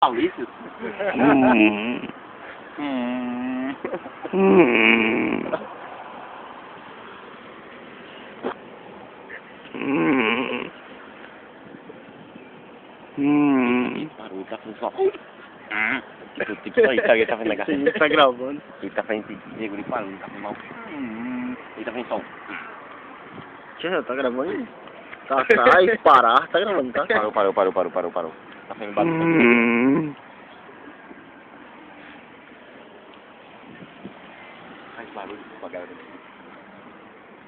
Palício? Hum. Hum. Hum. Hum. Barulho, tá fazendo só. Tipo isso aí, tá? Ele tá fazendo Sim, tá gravando. Ele tá fazendo negro de barulho, tá fazendo mal. Ele tá fazendo som. Já tá gravando aí? Tá atrás, parar, tá gravando, tá? Parou. Tá fazendo barulho. Faz barulho com a galera.